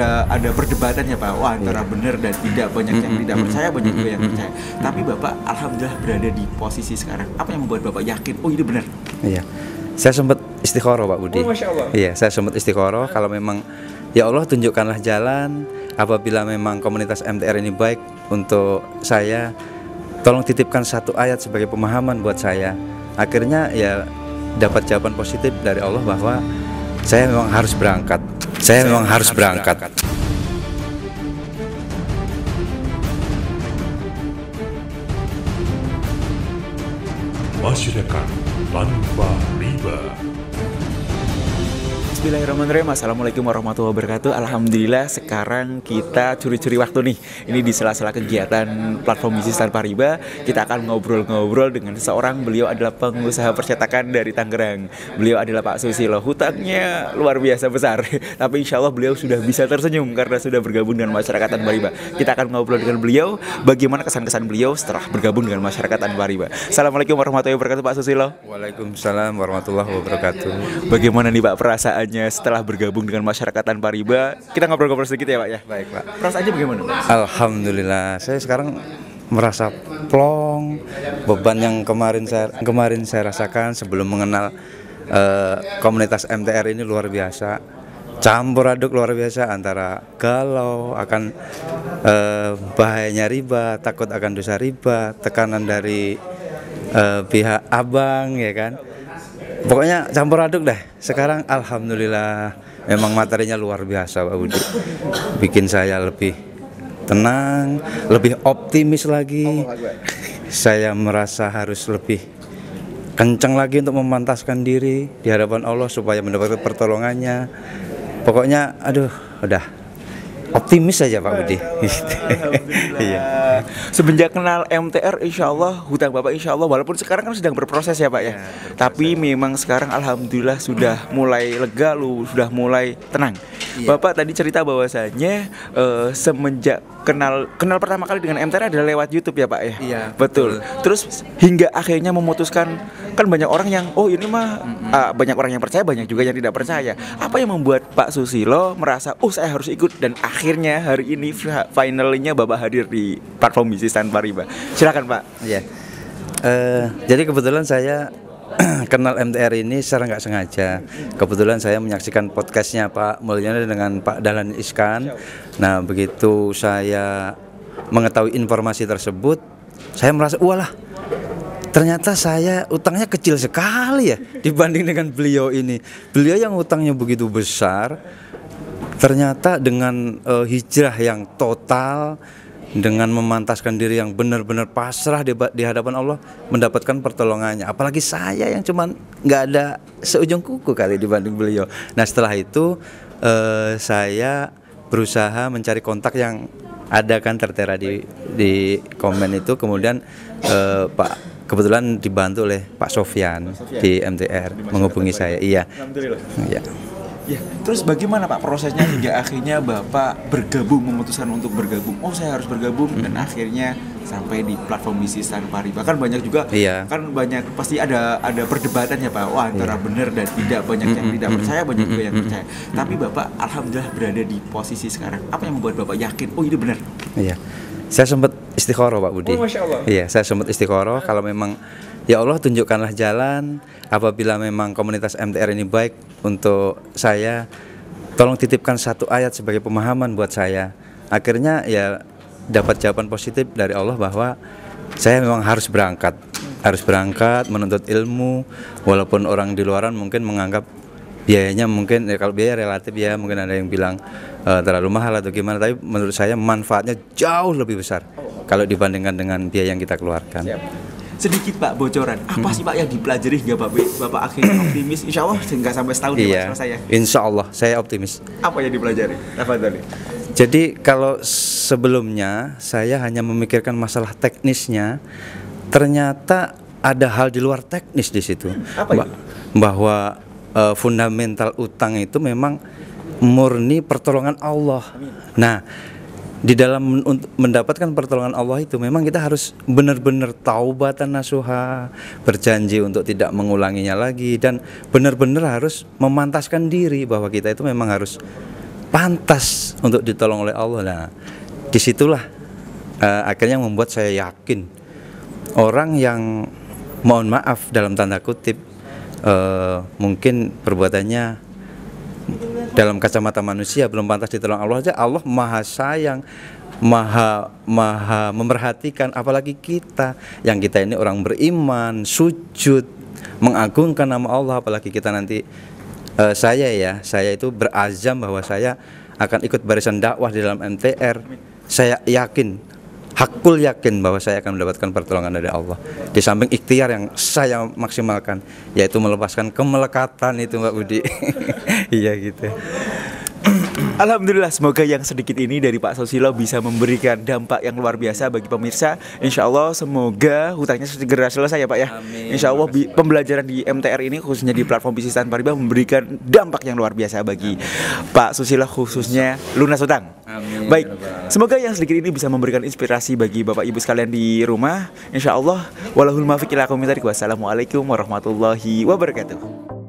Ada perdebatan ya Pak, wah antara benar dan tidak, banyak yang tidak percaya, banyak juga yang percaya. Tapi Bapak alhamdulillah berada di posisi sekarang. Apa yang membuat Bapak yakin, oh ini benar? Iya, saya sempat istikharah Pak Budi. Oh, Masya Allah. Iya, saya sempat istikharah kalau memang ya Allah tunjukkanlah jalan. Apabila memang komunitas MTR ini baik untuk saya, tolong titipkan satu ayat sebagai pemahaman buat saya. Akhirnya ya dapat jawaban positif dari Allah bahwa saya memang harus berangkat. Saya memang harus berangkat. Masyarakat tanpa riba. Bismillahirrahmanirrahim. Assalamualaikum warahmatullahi wabarakatuh. Alhamdulillah sekarang kita curi-curi waktu nih. Ini di sela-sela kegiatan platform bisnis tanpa riba. Kita akan ngobrol-ngobrol dengan seseorang. Beliau adalah pengusaha percetakan dari Tangerang. Beliau adalah Pak Susilo. Hutangnya luar biasa besar. Tapi insya Allah beliau sudah bisa tersenyum karena sudah bergabung dengan masyarakat tanpa riba. Kita akan ngobrol dengan beliau. Bagaimana kesan-kesan beliau setelah bergabung dengan masyarakat tanpa riba. Assalamualaikum warahmatullahi wabarakatuh Pak Susilo. Waalaikumsalam warahmatullahi wabarakatuh. Bagaimana nih Pak perasaannya setelah bergabung dengan masyarakat tanpa riba? Kita ngobrol-ngobrol sedikit ya Pak ya. Baik Pak. Perasaannya bagaimana Pak? Alhamdulillah, saya sekarang merasa plong. Beban yang kemarin saya rasakan sebelum mengenal komunitas MTR ini luar biasa. Campur aduk luar biasa antara galau akan bahayanya riba, takut akan dosa riba, tekanan dari pihak abang ya kan. Pokoknya campur aduk deh. Sekarang alhamdulillah memang materinya luar biasa Pak Budi. Bikin saya lebih tenang, lebih optimis lagi. Saya merasa harus lebih kencang lagi untuk memantaskan diri di hadapan Allah supaya mendapatkan pertolongannya. Pokoknya aduh udah optimis saja Pak Budi. Iya. Semenjak kenal MTR insya Allah hutang Bapak insya Allah walaupun sekarang kan sedang berproses ya Pak ya, tapi memang sekarang alhamdulillah sudah mulai lega, sudah mulai tenang. Bapak tadi cerita bahwasanya semenjak kenal pertama kali dengan MTR adalah lewat YouTube ya Pak ya. Iya, betul. Terus hingga akhirnya memutuskan, kan banyak orang yang oh ini mah banyak orang yang percaya, banyak juga yang tidak percaya. Apa yang membuat Pak Susilo merasa oh saya harus ikut, dan akhirnya hari ini finalnya Bapak hadir di platform bisnis tanpa riba. Silakan Pak. Iya. Jadi kebetulan saya kenal MTR ini secara nggak sengaja. Kebetulan saya menyaksikan podcastnya Pak Mulyana dengan Pak Dahlan Iskan. Nah begitu saya mengetahui informasi tersebut, saya merasa walah, ternyata saya utangnya kecil sekali ya dibanding dengan beliau ini. Beliau yang utangnya begitu besar, ternyata dengan hijrah yang total, dengan memantaskan diri yang benar-benar pasrah di hadapan Allah, mendapatkan pertolongannya. Apalagi saya yang cuman nggak ada seujung kuku kali dibanding beliau. Nah setelah itu saya berusaha mencari kontak yang ada kan tertera di komen itu. Kemudian Pak kebetulan dibantu oleh Pak Sofyan di MTR menghubungi saya. Iya. Alhamdulillah. Iya. Ya, terus bagaimana Pak prosesnya hingga akhirnya Bapak bergabung, memutuskan untuk bergabung? Oh saya harus bergabung, dan akhirnya sampai di platform bisnis tanpa riba. Kan banyak juga, kan banyak pasti ada perdebatan ya Pak. Wah antara benar dan tidak, banyak yang tidak percaya, banyak juga yang percaya. Tapi Bapak alhamdulillah berada di posisi sekarang. Apa yang membuat Bapak yakin? Oh ini benar? Iya. Saya sempat istikharah Pak Budi. Oh, Masya Allah. Iya, saya sempat istikharah kalau memang ya Allah tunjukkanlah jalan. Apabila memang komunitas MTR ini baik untuk saya, tolong titipkan satu ayat sebagai pemahaman buat saya. Akhirnya ya dapat jawaban positif dari Allah bahwa saya memang harus berangkat menuntut ilmu. Walaupun orang di luaran mungkin menganggap biayanya mungkin ya, kalau biaya relatif ya mungkin ada yang bilang terlalu mahal atau gimana, tapi menurut saya manfaatnya jauh lebih besar kalau dibandingkan dengan biaya yang kita keluarkan. Sedikit Pak bocoran, apa sih Pak yang dipelajari hingga Bapak akhirnya optimis? Insya Allah hingga sampai setahun ya Pak selesai ya? Insya Allah saya optimis. Apa yang dipelajari? Tafadhali. Jadi kalau sebelumnya saya hanya memikirkan masalah teknisnya, ternyata ada hal di luar teknis di situ. Apa itu? Bahwa fundamental utang itu memang murni pertolongan Allah. Nah, di dalam mendapatkan pertolongan Allah itu memang kita harus benar-benar taubatan nasuha, berjanji untuk tidak mengulanginya lagi, dan benar-benar harus memantaskan diri bahwa kita itu memang harus pantas untuk ditolong oleh Allah. Nah, disitulah akhirnya membuat saya yakin orang yang mohon maaf dalam tanda kutip mungkin perbuatannya dalam kacamata manusia belum pantas ditolong Allah aja, Allah maha sayang, maha memerhatikan, apalagi kita yang kita ini orang beriman, sujud, mengagungkan nama Allah, apalagi kita nanti saya itu berazam bahwa saya akan ikut barisan dakwah di dalam MTR. Saya hakul yakin bahwa saya akan mendapatkan pertolongan dari Allah. Di samping ikhtiar yang saya maksimalkan, yaitu melepaskan kemelekatan itu, Mbak Budi. Iya gitu. Alhamdulillah, semoga yang sedikit ini dari Pak Susilo bisa memberikan dampak yang luar biasa bagi pemirsa. Insya Allah semoga hutangnya segera selesai ya Pak ya. Amin. Insya Allah pembelajaran di MTR ini khususnya di platform bisnis tanpa riba memberikan dampak yang luar biasa bagi Pak Susilo, khususnya lunas hutang. Amin. Baik, semoga yang sedikit ini bisa memberikan inspirasi bagi Bapak Ibu sekalian di rumah. Insya Allah, walahul muwaffiq ila aqwamit thoriq. Wassalamualaikum warahmatullahi wabarakatuh.